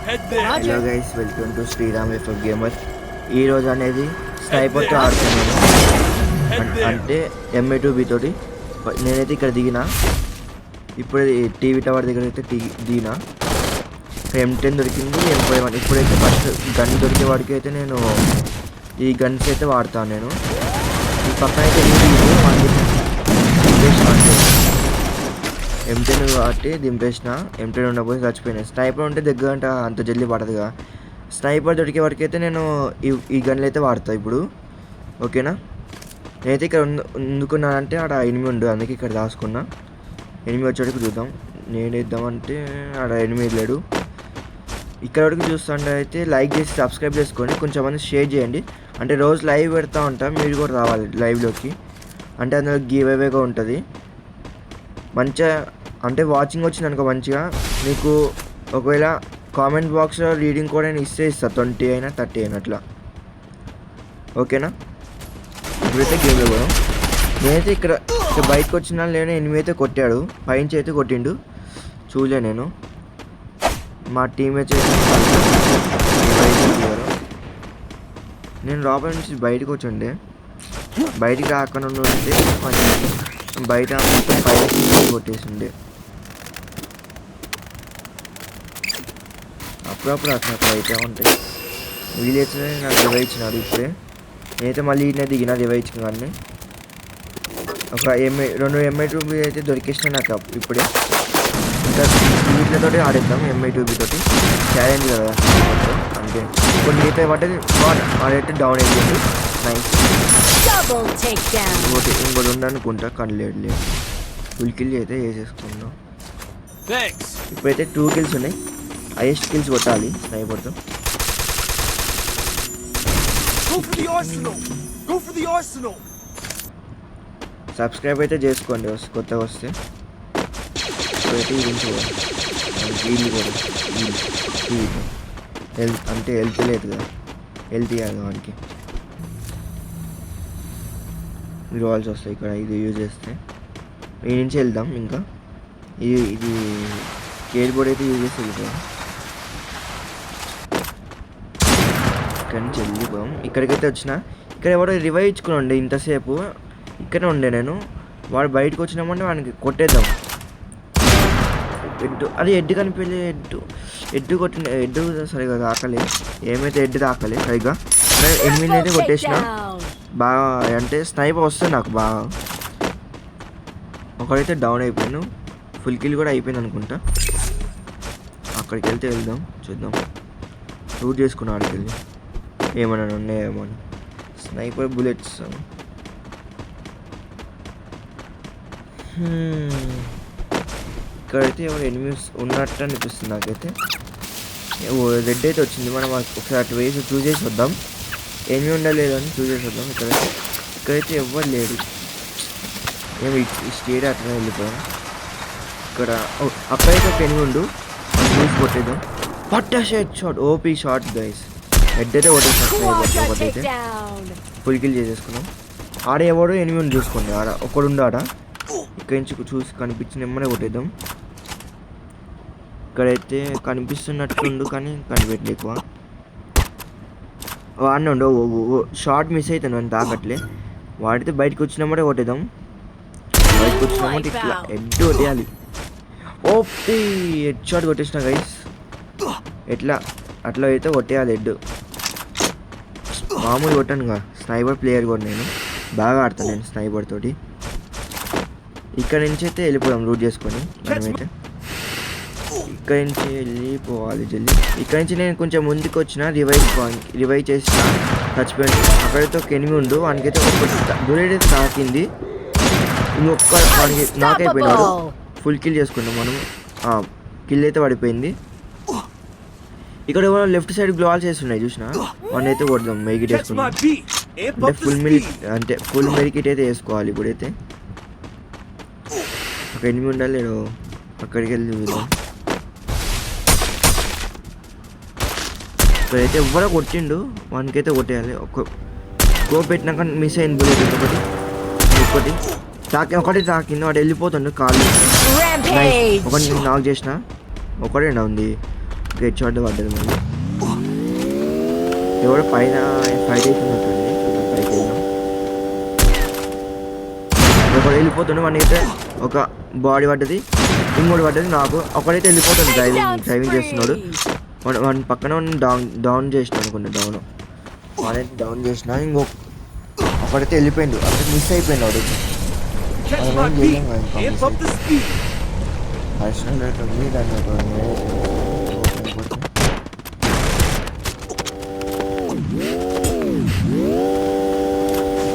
Hello guys, welcome to Sriram F gamer. ఈ రోజు అనేది స్నైపర్తో ఆడుతున్నాను. అంటే MA2B తోటి నేనైతే ఇక్కడ దిగిన. ఇప్పుడు టీవీ టవర్ దగ్గర అయితే దిగిన. M10 దొరికింది, M51. ఇప్పుడైతే ఫస్ట్ గన్ దొరికే వాడికి అయితే నేను ఈ గన్స్ అయితే వాడతాను. నేను ఈ పక్కన అయితే M10 కాబట్టి దింపేసిన. M10 ఉన్నప్పుడు చచ్చిపోయినాయి. స్నైపర్ ఉంటే దగ్గర అంటే అంత జల్దీ పడదుగా. స్నైపర్ దొరికే వరకు అయితే నేను ఈ గన్లు అయితే వాడతాను ఇప్పుడు. ఓకేనా, నేనైతే ఇక్కడ ఎందుకున్నానంటే ఆడ ఎనిమిది ఉండు, అందుకే ఇక్కడ దాచుకున్నా. ఎనిమిది వచ్చేటికి చూద్దాం. నేనేద్దామంటే ఆడ ఎనిమిది లేడు. ఇక్కడ వరకు చూస్తుంటే అయితే లైక్ చేసి సబ్స్క్రైబ్ చేసుకొని కొంచెం మంది షేర్ చేయండి. అంటే రోజు లైవ్ పెడతా ఉంటాం, మీరు కూడా రావాలి లైవ్లోకి. అంటే అందులో గివ్ అవేగా ఉంటుంది. మంచిగా అంటే వాచింగ్ వచ్చింది అనుకో, మంచిగా మీకు ఒకవేళ కామెంట్ బాక్స్లో రీడింగ్ కూడా నేను ఇస్తే ఇస్తాను, 20 అయినా 30 అయినా అట్లా. ఓకేనా, ఇప్పుడైతే గేమ్ ఇవ్వడం. నేనైతే ఇక్కడ బయటకు వచ్చినా లేని ఎనిమిది అయితే కొట్టాడు, పైనుంచి అయితే కొట్టిండు. చూలే నేను మా టీమేట్స్ నేను లోపల నుంచి బయటకు వచ్చండి. బయటికి రాకుండా ఉంటే బయట మొత్తం పైన కొట్టేసిండే. అప్పుడప్పుడు అట్లా అయితే ఉంటాయి. విలేజ్ నాకు రివైవ్ ఇచ్చినాడు ఇప్పుడే. నేనైతే మళ్ళీ ఈయన దిగిన రివైవ్ ఇచ్చిన కానీ ఒక రెండు MA2B అయితే దొరికేసిన నాకు ఇప్పుడే. ఇంకా వీటితో ఆడేద్దాం. MA2B తోటి ఛాలెంజ్ కదా అంతే. కొన్ని అయితే పట్టేది ఆడైతే డౌన్ అయిపోయింది. నైస్. ఇంకోటి ఉండనుకుంటా కానీ లేదు. ఫుల్ కిల్ అయితే వేసేసుకున్నాం. ఇప్పుడైతే 2 కిల్స్ ఉన్నాయి. హైయెస్ట్ కిల్స్ కొట్టాలి స్నైపర్తో. సబ్స్క్రైబ్ అయితే చేసుకోండి కొత్తగా వస్తే. ఇప్పుడైతే వీళ్ళు కూడా అంటే హెల్త్ లేదు కదా, హెల్త్ ఇవ్వాలి వాడికి. రావాల్సి వస్తాయి ఇక్కడ ఇది యూజ్ చేస్తే. ఈ నుంచి వెళ్దాం. ఇంకా ఇది కేర్ బోర్డ్ అయితే యూజ్ చేసి వెళ్తాం. ఇక్కడ నుంచి వెళ్ళిపోయాం. ఇక్కడికైతే వచ్చిన. ఇక్కడ ఎవడో రివైవ్ ఇచ్చుకుని ఉండే ఇంతసేపు. ఇక్కడే ఉండే నేను. వాడు బయటకు వచ్చినామంటే వాడికి కొట్టేద్దాం. అది ఎడ్డు కనిపించలే. ఎడ్డు కొట్టిన ఎడ్డు సరిగా తాకలే. ఏమైతే ఎడ్డు తాకలే సరిగ్గా. 8 అయితే కొట్టేసిన బాగా. అంటే స్నైపర్ వస్తుంది నాకు బాగా. ఒకడైతే డౌన్ అయిపోయాను. ఫుల్ కిల్ కూడా అయిపోయింది అనుకుంటా. అక్కడికి వెళ్తే వెళ్దాం, చూద్దాం. రూట్ చేసుకున్నా అక్కడికి వెళ్ళి ఏమన్నా ఉన్నాయేమో అని. స్నైపర్ బుల్లెట్స్ ఇక్కడైతే ఎవరు ఎనిమిస్ ఉన్నట్టు అనిపిస్తుంది నాకైతే. రెడ్ అయితే వచ్చింది. మనం ఒకసారి అటు వేసి చూసేసి వద్దాం. ఏమీ ఉండలేదు అని చూసేసి వద్దాం. ఇక్కడైతే ఎవ్వరు లేడు. మేము ఈ స్టేట్ అట్లా వెళ్ళిపోయాం. ఇక్కడ అక్కడైతే ఒక ఎనిమిది ఉండు, చూసి కొట్టేద్దాం. Head shot, OP shot guys. Head అయితే ఒకటైతే ఫుల్ కిల్ చేసేసుకున్నాం. ఆడ ఎవడో ఎనిమిది చూసుకోండి. ఆడ ఒకడుండు. ఆడ ఇక్కడి నుంచి చూసి కనిపించిన ఎమ్మనే కొట్టేద్దాం. ఇక్కడైతే కనిపిస్తున్నట్టుండు కానీ కనిపెట్టలే ఎక్కువ. వాడిని ఉండు. షార్ట్ మిస్ అవుతాను అని తాకట్లే. వాడితే బయటకు వచ్చినామంటే కొట్టేద్దాం. బయటకు వచ్చినామంటే ఇట్లా హెడ్ కొట్టేయాలి. ఓపీ హెడ్ షాట్ కొట్టేసిన గైస్. ఎట్లా అట్లా అయితే కొట్టేయాలి హెడ్. మామూలు కొట్టానుగా. స్నైపర్ ప్లేయర్ కూడా నేను బాగా ఆడతాను నేను స్నైపర్ తోటి. ఇక్కడ నుంచి అయితే వెళ్ళిపోదాం రూట్ చేసుకొని. మనమైతే ఇక్కడ నుంచి వెళ్ళిపోవాలి జల్దీ. ఇక్కడ నుంచి నేను కొంచెం ముందుకు వచ్చిన రివైవ్ చేసిన చచ్చిపోయింది. అక్కడైతే ఒక ఎనిమిది ఉండు. వానికైతే ఒక బుల్లెట్ అయితే తాకింది. ఇంకొక వానికి నాకైపోయినాడు. ఫుల్ కిల్ చేసుకున్నాం మనం. కిల్ అయితే పడిపోయింది. ఇక్కడ ఎవరో లెఫ్ట్ సైడ్ గ్లోవాల్స్ చేస్తున్నాయి చూసిన. వాడిని అయితే కొడదాం. మెరికిట్ వేసుకున్నాం. అంటే ఫుల్ మెరికిట్ అయితే వేసుకోవాలి. ఇప్పుడైతే ఒక ఎనిమిది ఉండాలి. అక్కడికి వెళ్ళి చూద్దాం. ఇక్కడైతే ఎవరో కొట్టిండు. వానికైతే కొట్టేయాలి. గో పెట్టినాక మిస్ అయింది బుల్లెట్. ఒకటి తాకింది. వాడు వెళ్ళిపోతుండు. కాళ్ళు ఒకటి నాక్ చేసిన. ఒకటే ఉంది. హెడ్ షాట్ పడ్డది మళ్ళీ. ఎవడో పైన ఫైట్ అవుతున్నట్టుంది. పైకి వెళ్దాం. ఒకడు వెళ్ళిపోతుండే, వాడిని అయితే ఒక బాడీ పడ్డది, ఇంకోటి పడ్డది నాకు. ఒకడైతే వెళ్ళిపోతుంది, డ్రైవింగ్ చేస్తున్నాడు. వాడిని పక్కన డౌన్ చేసిన అనుకుంటా. వాడైతే డౌన్ చేసిన. ఒకడైతే వెళ్ళిపోయిండు, అంటే మిస్ అయిపోయింది వాడు. పర్సనల్ రేట్ ఉంది దాన్ని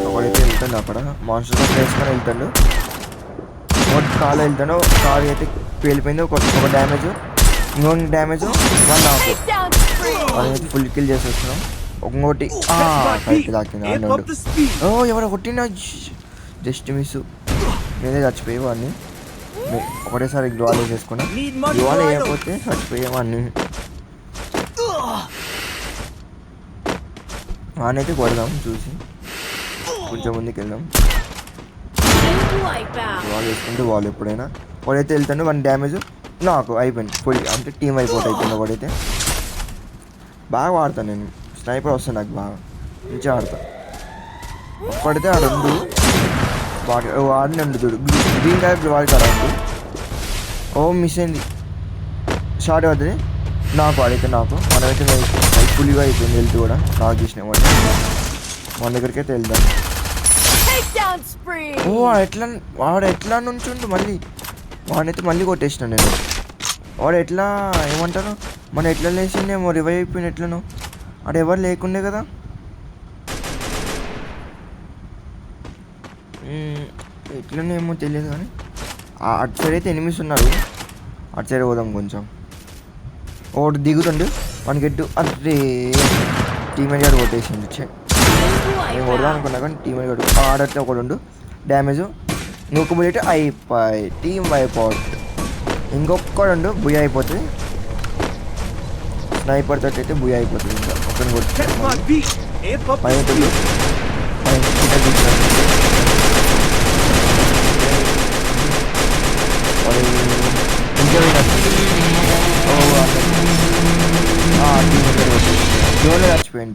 ఒకడైతే వెళ్తాడు అక్కడ మాన్స్టర్ వేసుకొని వెళ్తాడు. ఒకటి కాలు వెళ్తాడు, కాలు అయితే పేలిపోయింది. ఒక డ్యామేజ్, ఇంకొక డ్యామేజ్, వన్ నాకు వాళ్ళైతే ఫుల్ కిల్ చేసి వస్తున్నాం. ఇంకోటి కరెక్ట్ తాకింది. ఓ ఎవరో కొట్టినా, జస్ట్ మిస్. నేనే చచ్చిపోయి వాడిని ఒకటేసారి గ్లోవాల్ వేసేసుకున్నా. గ్లోవాల్ వేయకపోతే చచ్చిపోయేవాడిని. వాడినైతే కొడదాం చూసి, కొంచెం ముందుకు వెళ్దాం. గ్లోవాల్ వేసుకుంటే వాళ్ళు ఎప్పుడైనా వాడైతే వెళ్తాడు. వన్ డ్యామేజ్ నాకు అయిపోయింది ఫుల్, అంటే టీమ్ అయిపోతుంది. వాడైతే బాగా వాడతాను నేను, స్నైపర్ వస్తాను నాకు బాగా, మంచిగా ఆడతా. ఒక్కడితే ఆ రెండు వాడిని రెండు చూడు, గ్రీన్ కలర్ వాడికి ఆడండి. ఓ మిస్ అయింది, షార్ట్ అవుతుంది నాకు. వాడైతే నాకు మనమైతే ఫుల్గా అయిపోయింది హెల్త్ కూడా. నాకు చూసిన వాడు మన దగ్గరికి అయితే వెళ్దాం. ఓ వాడు ఎట్లా నుంచుండు మళ్ళీ, వాడినైతే మళ్ళీ కొట్టేసిన నేను. వాడు ఎట్లా ఏమంటారు, మనం ఎట్లా లేచిండేమో, రివైవ్ అయిపోయిన ఎట్లనో. అక్కడ ఎవరు లేకుండే కదా. ఎట్లనేమో తెలియదు కానీ అటు సైడ్ అయితే ఎనిమిస్ ఉన్నారు. అటు సైడ్ పోదాం కొంచెం. ఒకటి దిగుతుండు, మనకి ఎట్టు అదే టీమేట్ గారు కొట్టేసిండు. నేను కొడదాం అనుకున్నా కానీ టీమేట్ గారు ఆడితే ఒకడు డ్యామేజ్, ఇంకొక బుల్లెట్ అయిపోయి టీమ్ అయిపోట్. ఇంకొకడు బుయ్య అయిపోతుంది. స్నైపర్ తోటి అయితే బుయ్య అయిపోతుంది. ఇంకా ఒకరిని కొట్టి చచ్చిపోయింది.